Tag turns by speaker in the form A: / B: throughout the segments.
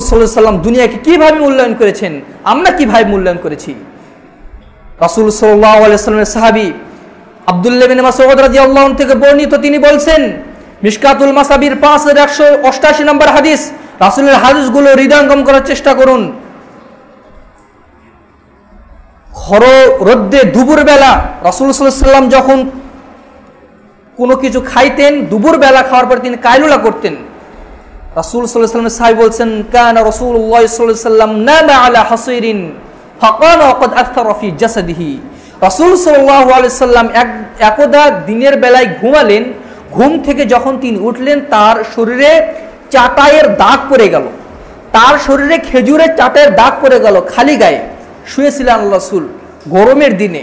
A: সাল্লাল্লাহু আলাইহি সাল্লাম দুনিয়াকে কিভাবে মূল্যায়ন করেছেন, আমরা কিভাবে মূল্যায়ন করেছি। রাসূল সাল্লাল্লাহু আলাইহি সাল্লামের সাহাবী আব্দুল্লাহ ইবনে মাসউদ রাদিয়াল্লাহু আনহু থেকে বর্ণিত, তিনি বলছেন, মিশকাতুল মাসাবির 5188 নম্বর হাদিস, রাসূলের হাদিসগুলো হৃদয়ঙ্গম করার চেষ্টা করুন। খর রোদ্দে দুপুর বেলা রাসূল সাল্লাল্লাহু আলাইহি সাল্লাম যখন কোনো কিছু খাইতেন, দুপুর বেলা খাওয়ার পর তিনি কায়লুলা করতেন। রাসূল সাল্লাল্লাহু আলাইহি ওয়াসাল্লাম সাহাবী বলছেন, কানা রাসূলুল্লাহ সাল্লাল্লাহু আলাইহি ওয়াসাল্লাম নামা আলা হাসিরিন ফাকানা ওয়াকাদ আথরা ফি জাসাদিহি। রাসূল সাল্লাল্লাহু আলাইহি ওয়াসাল্লাম একদা দিনের বেলায় ঘুমালেন, ঘুম থেকে যখন তিনি উঠলেন তার শরীরে চাটাইয়ের দাগ পড়ে গেল, তার শরীরে খেজুরের চাটাইয়ের দাগ পড়ে গেল, খালি গায়ে শুয়েছিলেন আল্লাহ রাসূল গরমের দিনে।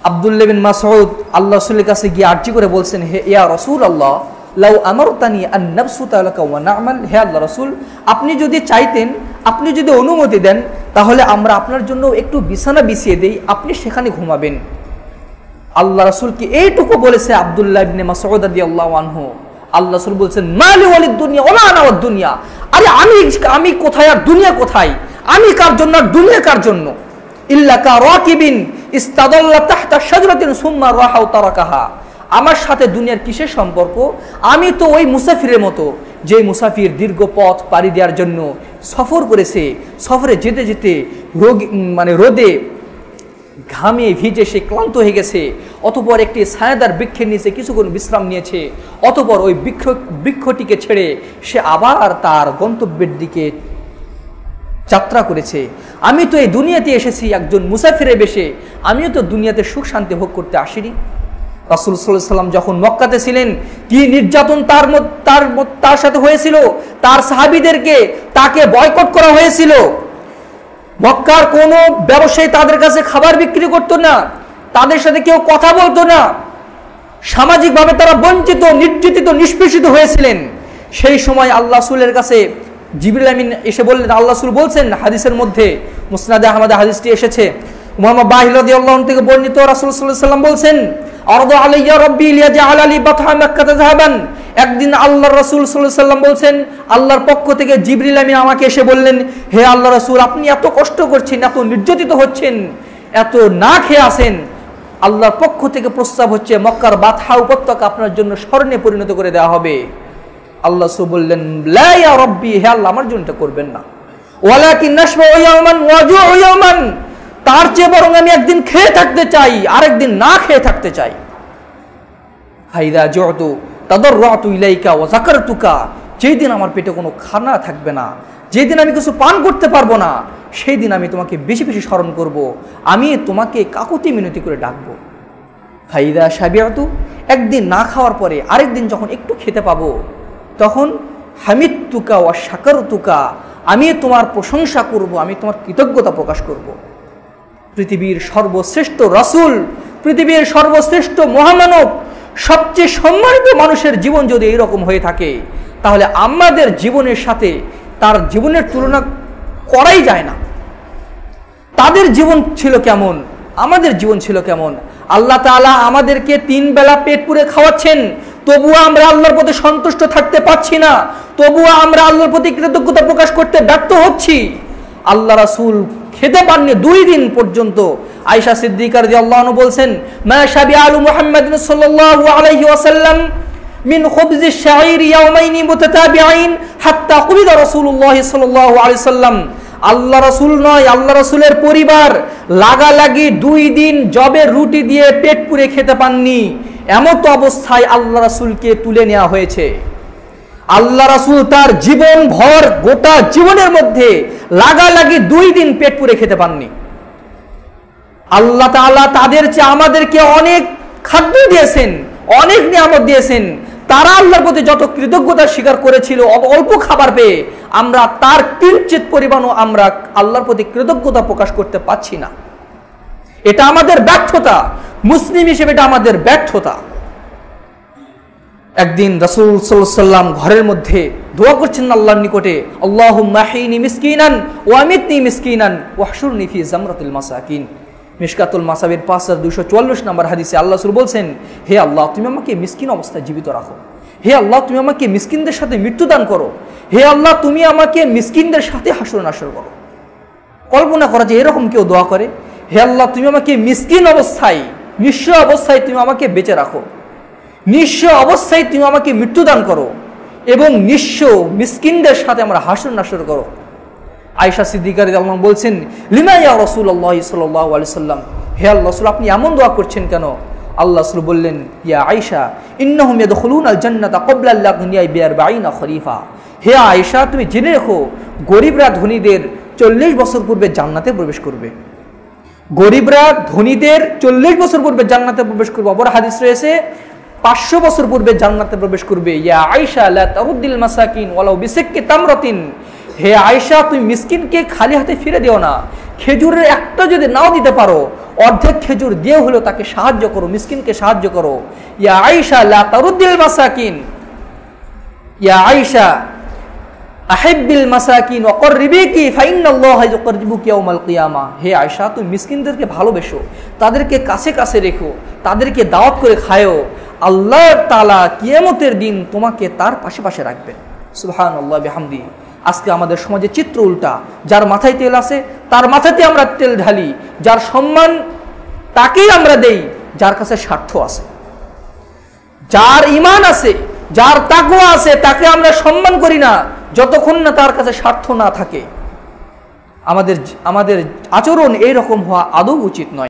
A: আব্দুল্লাহ বিন মাসউদ আল্লাহ রাসূলের কাছে গিয়ে আরজি করে বলছেন, হে ইয়া রাসূলুল্লাহ লাউ আমারতানি আন নাবসুতা লাকা ওয়া না'মাল, হে আল্লাহ রাসূল, আপনি যদি চাইতেন, আপনি যদি অনুমতি দেন, তাহলে আমরা আপনার জন্য একটু বিছানা বিছিয়ে দেই, আপনি সেখানে ঘুমাবেন। আল্লাহ রাসূলকে এইটুকু বলেছে আব্দুল্লাহ ইবনে মাসউদ রাদিয়াল্লাহু আনহু। আল্লাহ রাসূল বলছেন, মালি ওয়ালিদ দুনিয়া ওয়া মা আনা ওয়াদ দুনিয়া, আরে আমি কোথায় আর দুনিয়া কোথায়, আমি কার জন্য আর দুনিয়া কার জন্য। ইল্লা কা রাকিবিন ইস্তাদাল্লা তাহতা শাজরাতিন সুম্মা রাহা ওয়া তারাকাহা, আমার সাথে দুনিয়ার কিসের সম্পর্ক, আমি তো ওই মুসাফিরের মতো, যে মুসাফির দীর্ঘ পথ পাড়ি দেওয়ার জন্য সফর করেছে, সফরে যেতে যেতে রোদে ঘামে ভিজে সে ক্লান্ত হয়ে গেছে, অতঃপর একটি ছায়াদার বৃক্ষের নিচে কিছুক্ষণ বিশ্রাম নিয়েছে, অতঃপর ওই বৃক্ষটিকে ছেড়ে সে আবার তার গন্তব্যের দিকে যাত্রা করেছে। আমি তো এই দুনিয়াতে এসেছি একজন মুসাফিরে বেশে, আমিও তো দুনিয়াতে সুখ শান্তি ভোগ করতে আসিনি। রাসূল সাল্লাল্লাহু আলাইহি ওয়াসাল্লাম যখন মক্কাতে ছিলেন, কি নির্যাতন তার সাথে হয়েছিল, তার সাহাবীদেরকে তাকে বয়কট করা হয়েছিল। মক্কার কোনো ব্যবসায়ী তাদের কাছে খাবার বিক্রি করতো না, তাদের সাথে কেউ কথা বলতো না, সামাজিকভাবে তারা বঞ্চিত, নির্যাতিত, নিষ্পেষিত হয়েছিলেন। সেই সময় আল্লাহ রাসূলের কাছে জিবরিল আমিন এসে বললেন, আল্লাহ রাসূল বলছেন, হাদিসের মধ্যে মুসনাদে আহমদে হাদিসটি এসেছে, মুহাম্মদ বাহির রাদিয়াল্লাহু আনহু থেকে বর্ণিত, রাসূল সাল্লাল্লাহু আলাইহি ওয়াসাল্লাম বলছেন, আরদু আলাইয়া রাব্বি লিয়াজআল লি বাতহা মক্কা যাহাবান। একদিন আল্লাহর রাসূল সাল্লাল্লাহু আলাইহি ওয়াসাল্লাম বলছেন, আল্লাহর পক্ষ থেকে জিবরিল আমিন আমাকে এসে বললেন, হে আল্লাহর রাসূল, আপনি এত কষ্ট করছেন, এত নির্যাতিত হচ্ছেন, এত না খেয়ে আছেন, আল্লাহর পক্ষ থেকে প্রস্তাব হচ্ছে মক্কার বাতহা উপত্যকা আপনার জন্য স্বর্ণে পরিণত করে দেওয়া হবে। আল্লাহ রাসূল বললেন, লা ইয়া রাব্বি, হে আল্লাহ, আমার জন্য এটা করবেন না, ওয়ালাকিন নাশবাউ ইয়াওমান ওয়া জুউ ইয়াওমান, তার চেয়ে বরং আমি একদিন খেয়ে থাকতে চাই, আরেকদিন না খেয়ে থাকতে চাই। ফাইদা জুতু তাদাররাতু ইলাইকা ওয়া যাকারতুকা, যেই দিন আমার পেটে কোনো খানা থাকবে না, যেই দিন আমি কিছু পান করতে পারবো না, সেই দিন আমি তোমাকে বেশি বেশি স্মরণ করব, আমি তোমাকে কাকুতি মিনতি করে ডাকবো। ফাইদা শাবিআতু, একদিন না খাওয়ার পরে আরেকদিন যখন একটু খেতে পাবো, তখন হামিদতুকা ওয়া শাকারতুকা, আমি তোমার প্রশংসা করব, আমি তোমার কৃতজ্ঞতা প্রকাশ করব। পৃথিবীর সর্বশ্রেষ্ঠ রাসূল, পৃথিবীর সর্বশ্রেষ্ঠ মহামানব, সবচেয়ে সম্মানিত মানুষের জীবন যদি এইরকম হয়ে থাকে, তাহলে আমাদের জীবনের সাথে তার জীবনের তুলনা করাই যায় না। তাদের জীবন ছিল কেমন, আমাদের জীবন ছিল কেমন। আল্লাহ তাআলা আমাদেরকে 3 বেলা পেট পুরে খাওয়াচ্ছেন, তবুও আমরা আল্লাহর প্রতি সন্তুষ্ট থাকতে পারছি না, তবুও আমরা আল্লাহর প্রতি কৃতজ্ঞতা প্রকাশ করতে ব্যর্থ হচ্ছি। আল্লাহ রাসূল খেতে পাননি 2 দিন পর্যন্ত। আয়েশা সিদ্দিকা রাদিয়াল্লাহু আনহা বলছেন, মা শাবিআ আলু মুহাম্মাদিন সাল্লাল্লাহু আলাইহি ওয়াসাল্লাম মিন খুবজি শাঈর ইয়াওমাইনি মুতাতাবিআইন হাত্তা কুবিদা রাসূলুল্লাহ সাল্লাল্লাহু আলাইহি ওয়াসাল্লাম, আল্লাহ রাসূল নয়, আল্লাহ রাসূলের পরিবার লাগালাগি 2 দিন জবের রুটি দিয়ে পেট পুরে খেতে পাননি, এমত অবস্থায় আল্লাহ রাসূলকে তুলে নেওয়া হয়েছে। আল্লাহ রাসূল তার জীবন ভর, গোটা জীবনের মধ্যে লাগালাগি 2 দিন পেট পুরে খেতে পাননি। আল্লাহ তাআলা তাদের চেয়ে আমাদেরকে অনেক খাদ্য দিয়েছেন, অনেক নিয়ামত দিয়েছেন। তারা আল্লাহর প্রতি যত কৃতজ্ঞতা স্বীকার করেছিল অল্প খাবার পেয়ে, আমরা তার কিঞ্চিত পরিমাণও আমরা আল্লাহর প্রতি কৃতজ্ঞতা প্রকাশ করতে পারছি না। এটা আমাদের ব্যর্থতা, মুসলিম হিসেবে এটা আমাদের ব্যর্থতা। একদিন রাসূল সাল্লাল্লাহু আলাইহি ওয়াসাল্লাম ঘরের মধ্যে দোয়া করছেন আল্লাহর নিকটে, আল্লাহুম্মা আহইনি মিসকিনান ওয়া আমিতনি মিসকিনান ওয়াহশুরনি ফি জামরাতিল মাসাকিন। মিশকাতুল মাসাবির 5244 নম্বর হাদিসে আল্লাহ রাসূল বলছেন, হে আল্লাহ, তুমি আমাকে মিসকিন অবস্থায় জীবিত রাখো, হে আল্লাহ তুমি আমাকে মিসকিনদের সাথে মৃত্যু দান করো, হে আল্লাহ তুমি আমাকে মিসকিনদের সাথে হাসর নাসর করো। কল্পনা করা যে এরকম কেউ দোয়া করে, হে আল্লাহ তুমি আমাকে মিসকিন অবস্থায়, নিঃস্ব অবস্থায় তুমি আমাকে বেঁচে রাখো, নিঃস্ব অবস্থায় তুমি আমাকে মৃত্যু দান করো এবং নিঃস্ব মিসকিনদের সাথে আমরা হাসর নাসর করো। আয়েশা সিদ্দিকা রাদিয়াল্লাহু আনহা বলছেন, লিমা ইয়া রাসূলুল্লাহ সাল্লাল্লাহু আলাইহি সাল্লাম, হে আল্লাহ রাসূল আপনি এমন দোয়া করছেন কেন? আল্লাহ রাসূল বললেন, ইয়া আয়েশা ইন্নাহুম ইয়াদখুলুনাল জান্নাতা ক্বাবলা আল-আগনিয়া বি-40 খরিফা। হে আয়েশা তুমি জেনে রেখো গরিবরা ধনীদের 40 বছর পূর্বে জান্নাতে প্রবেশ করবে। গরিবরা ধনীদের 40 বছর পূর্বে জান্নাতে প্রবেশ করবে। অপর হাদিস রয়েছে 500 বছর পূর্বে জান্নাতে প্রবেশ করবে। ইয়া আয়েশা লা তারুদ্দিল মাসাকিন ওয়ালাউ বিসিক্কি তামরাতিন, হে আয়েশা তুমি মিসকিনকে খালি হাতে ফিরে দিও না, খেজুরের একটা যদি নাও দিতে পারো অর্ধেক খেজুর দিয়ে হলেও তাকে সাহায্য করো, মিসকিনকে সাহায্য করো। ইয়া আয়েশা লা তারুদ্দিল মাসাকিন, ইয়া আয়েশা আহিব্বিল মাসাকিন ওয়া কররিবিকি ফাইন্নাল্লাহা ইউকরিবুকি ইয়াওমাল কিয়ামা। হে আয়েশা তুমি মিসকিনদেরকে ভালোবেসো, তাদেরকে কাছে কাছে রেখো, তাদেরকে দাওয়াত করে খায়ো, আল্লাহ তাআলা কিয়ামতের দিন তোমাকে তার পাশে পাশে রাখবেন। সুবহানাল্লাহ বিহামদি। আজকে আমাদের সমাজে চিত্র উল্টা, যার মাথায় তেল আছে তার মাথাতে আমরা তেল ঢালি, যার সম্মান তাকেই আমরা দেই যার কাছে স্বার্থ আছে, যার ঈমান আছে, যার তাকওয়া আছে তাকে আমরা সম্মান করি না যতক্ষণ না তার কাছে স্বার্থ না থাকে। আমাদের আচরণ এইরকম হওয়া আদৌ উচিত নয়।